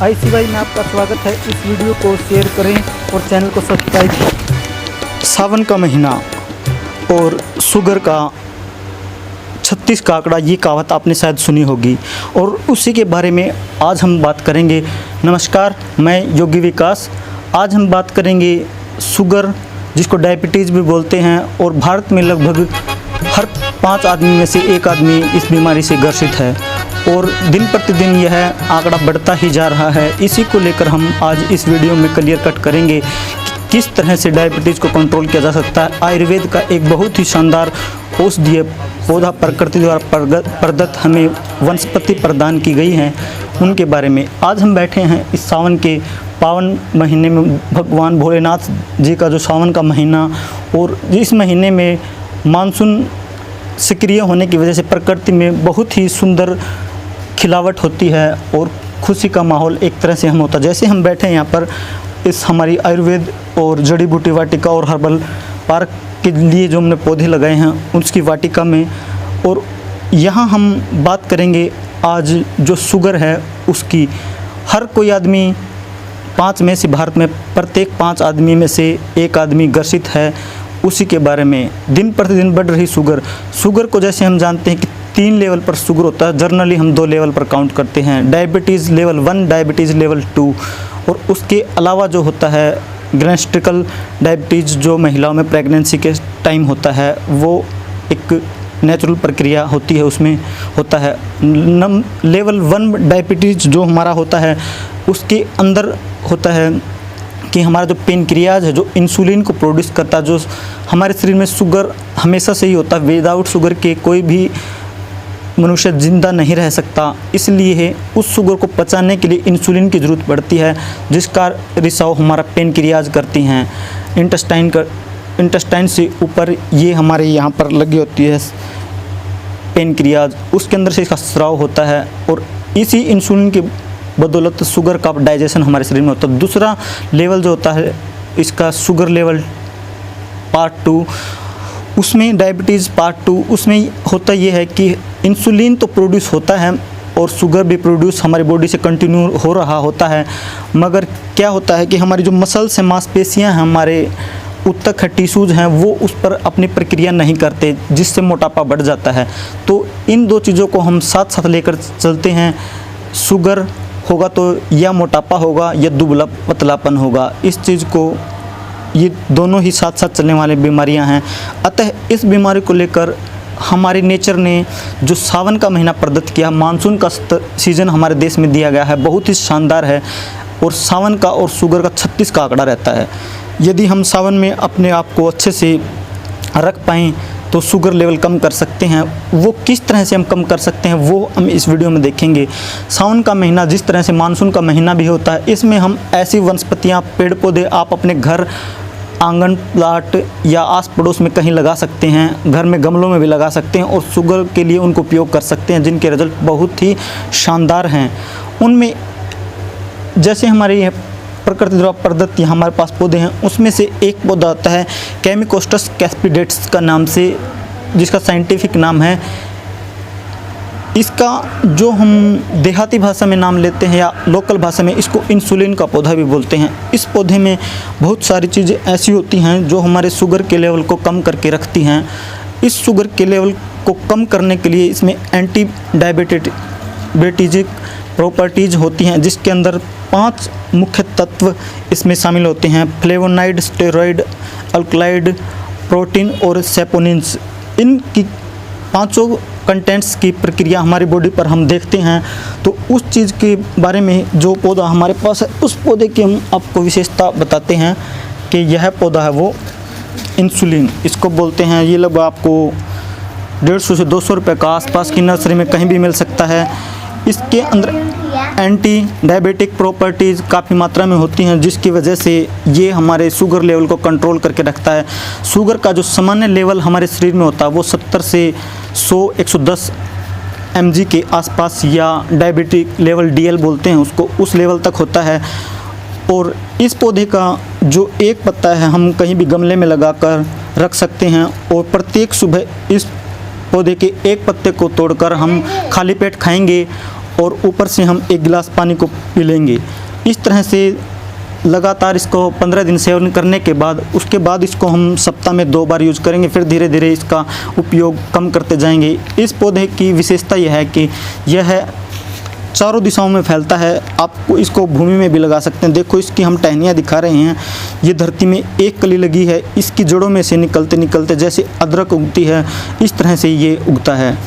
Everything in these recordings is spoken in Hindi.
आईसी भाई में आपका स्वागत है। इस वीडियो को शेयर करें और चैनल को सब्सक्राइब करें। सावन का महीना और शुगर का 36 का आंकड़ा, ये कहावत आपने शायद सुनी होगी और उसी के बारे में आज हम बात करेंगे। नमस्कार, मैं योगी विकास। आज हम बात करेंगे शुगर, जिसको डायबिटीज़ भी बोलते हैं, और भारत में लगभग हर 5 आदमी में से 1 आदमी इस बीमारी से ग्रसित है और दिन प्रतिदिन यह आंकड़ा बढ़ता ही जा रहा है। इसी को लेकर हम आज इस वीडियो में क्लियर कट करेंगे कि किस तरह से डायबिटीज़ को कंट्रोल किया जा सकता है। आयुर्वेद का एक बहुत ही शानदार औषधीय पौधा प्रकृति द्वारा प्रदत्त हमें वनस्पति प्रदान की गई हैं, उनके बारे में आज हम बैठे हैं। इस सावन के पावन महीने में भगवान भोलेनाथ जी का जो सावन का महीना, और इस महीने में मानसून सक्रिय होने की वजह से प्रकृति में बहुत ही सुंदर खिलावट होती है और खुशी का माहौल एक तरह से हम होता है। जैसे हम बैठे हैं यहाँ पर इस हमारी आयुर्वेद और जड़ी बूटी वाटिका और हर्बल पार्क के लिए जो हमने पौधे लगाए हैं उसकी वाटिका में, और यहाँ हम बात करेंगे आज जो शुगर है उसकी। हर कोई आदमी 5 में से, भारत में प्रत्येक 5 आदमी में से 1 आदमी ग्रसित है, उसी के बारे में। दिन प्रतिदिन बढ़ रही शुगर को जैसे हम जानते हैं कि 3 लेवल पर शुगर होता है। जर्नली हम 2 लेवल पर काउंट करते हैं, डायबिटीज़ लेवल 1, डायबिटीज़ लेवल 2, और उसके अलावा जो होता है गैस्ट्रिकल डायबिटीज़, जो महिलाओं में प्रेगनेंसी के टाइम होता है, वो एक नेचुरल प्रक्रिया होती है, उसमें होता है। लेवल 1 डायबिटीज़ जो हमारा होता है उसके अंदर होता है कि हमारा जो पेनक्रियाज है, जो इंसुलिन को प्रोड्यूस करता है, जो हमारे शरीर में शुगर हमेशा से ही होता है। विदाउट शुगर के कोई भी मनुष्य जिंदा नहीं रह सकता, इसलिए उस शुगर को पचाने के लिए इंसुलिन की ज़रूरत पड़ती है, जिसका रिसाव हमारा पेनक्रियाज करती हैं। इंटेस्टाइन से ऊपर ये हमारे यहाँ पर लगी होती है पेनक्रियाज, उसके अंदर से इसका स्राव होता है और इसी इंसुलिन की बदौलत शुगर का डाइजेशन हमारे शरीर में होता है। दूसरा लेवल जो होता है इसका शुगर लेवल पार्ट 2, उसमें डायबिटीज़ पार्ट 2, उसमें होता ये है कि इंसुलिन तो प्रोड्यूस होता है और शुगर भी प्रोड्यूस हमारी बॉडी से कंटिन्यू हो रहा होता है, मगर क्या होता है कि हमारी जो मसल्स हैं, मांसपेशियां हैं, हमारे उत्तक है, टिश्यूज़ हैं, वो उस पर अपनी प्रक्रिया नहीं करते, जिससे मोटापा बढ़ जाता है। तो इन 2 चीज़ों को हम साथ साथ लेकर चलते हैं। शुगर होगा तो या मोटापा होगा या दुबला पतलापन होगा, इस चीज़ को, ये दोनों ही साथ साथ चलने वाली बीमारियां हैं। अतः इस बीमारी को लेकर हमारे नेचर ने जो सावन का महीना प्रदत्त किया, मानसून का सीज़न हमारे देश में दिया गया है, बहुत ही शानदार है। और सावन का और शुगर का 36 का आंकड़ा रहता है। यदि हम सावन में अपने आप को अच्छे से रख पाएँ तो शुगर लेवल कम कर सकते हैं। वो किस तरह से हम कम कर सकते हैं वो हम इस वीडियो में देखेंगे। सावन का महीना जिस तरह से मानसून का महीना भी होता है, इसमें हम ऐसी वनस्पतियाँ, पेड़ पौधे आप अपने घर, आंगन, प्लाट या आस पड़ोस में कहीं लगा सकते हैं, घर में गमलों में भी लगा सकते हैं और शुगर के लिए उनको उपयोग कर सकते हैं, जिनके रिजल्ट बहुत ही शानदार हैं। उनमें जैसे हमारे ये प्रकृति द्वारा प्रदत्त हमारे पास पौधे हैं, उसमें से एक पौधा आता है केमिकोस्टस कैस्पिडेट्स का नाम से, जिसका साइंटिफिक नाम है। इसका जो हम देहाती भाषा में नाम लेते हैं या लोकल भाषा में इसको इंसुलिन का पौधा भी बोलते हैं। इस पौधे में बहुत सारी चीज़ें ऐसी होती हैं जो हमारे शुगर के लेवल को कम करके रखती हैं। इस शुगर के लेवल को कम करने के लिए इसमें एंटी डायबिटिक प्रॉपर्टीज़ होती हैं, जिसके अंदर 5 मुख्य तत्व इसमें शामिल होते हैं: फ्लेवोनाइड, स्टेरॉइड, अल्कलॉइड, प्रोटीन और सेपोनिन्स। इनकी 5 कंटेंट्स की प्रक्रिया हमारी बॉडी पर हम देखते हैं। तो उस चीज़ के बारे में जो पौधा हमारे पास है, उस पौधे की हम आपको विशेषता बताते हैं कि यह पौधा है वो इंसुलिन, इसको बोलते हैं। ये लगभग आपको 150 से 200 रुपये का आसपास की नर्सरी में कहीं भी मिल सकता है। इसके अंदर एंटी डायबिटिक प्रॉपर्टीज़ काफ़ी मात्रा में होती हैं, जिसकी वजह से ये हमारे शुगर लेवल को कंट्रोल करके रखता है। शुगर का जो सामान्य लेवल हमारे शरीर में होता है वो 70 से 100-110 mg के आसपास, या डायबिटिक लेवल DL बोलते हैं उसको, उस लेवल तक होता है। और इस पौधे का जो एक पत्ता है हम कहीं भी गमले में लगाकर रख सकते हैं, और प्रत्येक सुबह इस पौधे के एक पत्ते को तोड़कर हम खाली पेट खाएंगे और ऊपर से हम 1 गिलास पानी को पी लेंगे। इस तरह से लगातार इसको 15 दिन सेवन करने के बाद उसके बाद इसको हम सप्ताह में 2 बार यूज करेंगे। फिर धीरे धीरे इसका उपयोग कम करते जाएंगे। इस पौधे की विशेषता यह है कि यह चारों दिशाओं में फैलता है। आपको इसको भूमि में भी लगा सकते हैं। देखो इसकी हम टहनियाँ दिखा रहे हैं। ये धरती में एक कली लगी है, इसकी जड़ों में से निकलते निकलते जैसे अदरक उगती है इस तरह से ये उगता है।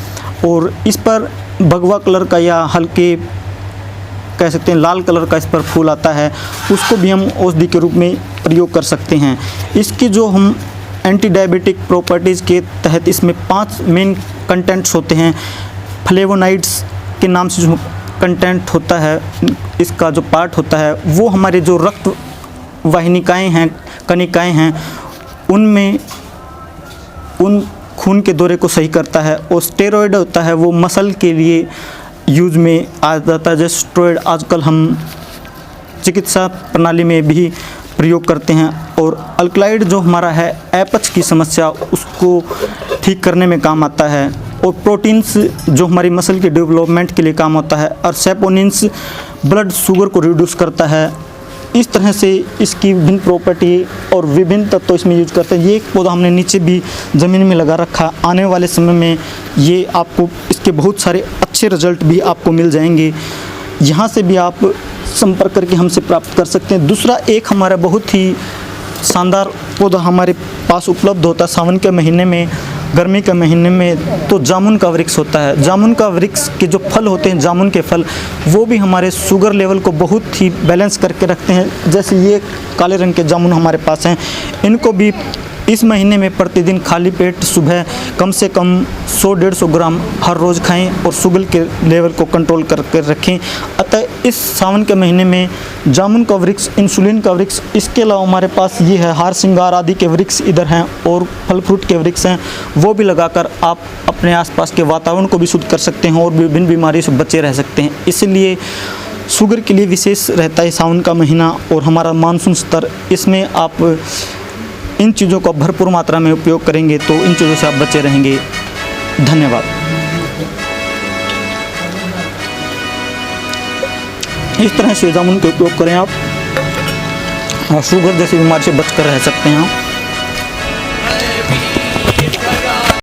और इस पर भगवा कलर का या हल्के कह सकते हैं लाल कलर का इस पर फूल आता है, उसको भी हम औषधि के रूप में प्रयोग कर सकते हैं। इसकी जो हम एंटी डायबिटिक प्रॉपर्टीज़ के तहत इसमें 5 मेन कंटेंट्स होते हैं। फ्लेवोनाइड्स के नाम से जो कंटेंट होता है, इसका जो पार्ट होता है वो हमारे जो रक्त वाहिनिकाएँ हैं, कणिकाएँ हैं, उनमें उन खून के दौरे को सही करता है। और स्टेरॉयड होता है वो मसल के लिए यूज में आ जाता है। जैसे स्टेरॉयड आजकल हम चिकित्सा प्रणाली में भी प्रयोग करते हैं। और अल्कलॉइड जो हमारा है अपच की समस्या उसको ठीक करने में काम आता है। और प्रोटीन्स जो हमारी मसल के डेवलपमेंट के लिए काम होता है। और सेपोनिन्स ब्लड शुगर को रिड्यूस करता है। इस तरह से इसकी विभिन्न प्रॉपर्टी और विभिन्न तत्व इसमें यूज करते हैं। ये एक पौधा हमने नीचे भी ज़मीन में लगा रखा। आने वाले समय में ये आपको इसके बहुत सारे अच्छे रिजल्ट भी आपको मिल जाएंगे। यहाँ से भी आप संपर्क करके हमसे प्राप्त कर सकते हैं। दूसरा एक हमारा बहुत ही शानदार पौधा हमारे पास उपलब्ध होता है सावन के महीने में, गर्मी के महीने में, तो जामुन का वृक्ष होता है। जामुन का वृक्ष के जो फल होते हैं, जामुन के फल, वो भी हमारे शुगर लेवल को बहुत ही बैलेंस करके रखते हैं। जैसे ये काले रंग के जामुन हमारे पास हैं, इनको भी इस महीने में प्रतिदिन खाली पेट सुबह कम से कम 100-150 ग्राम हर रोज़ खाएं और शुगर के लेवल को कंट्रोल करके रखें। अतः इस सावन के महीने में जामुन का वृक्ष, इंसुलिन का वृक्ष, इसके अलावा हमारे पास ये है हार श्रृंगार आदि के वृक्ष इधर हैं और फल फ्रूट के वृक्ष हैं, वो भी लगाकर आप अपने आसपास के वातावरण को भी शुद्ध कर सकते हैं और विभिन्न बीमारियों से बचे रह सकते हैं। इसलिए शुगर के लिए विशेष रहता है सावन का महीना और हमारा मानसून स्तर। इसमें आप इन चीज़ों का भरपूर मात्रा में उपयोग करेंगे तो इन चीज़ों से आप बचे रहेंगे। धन्यवाद। इस तरह से जामुन का उपयोग करें आप, और शुगर जैसी बीमारी से बचकर रह सकते हैं आप।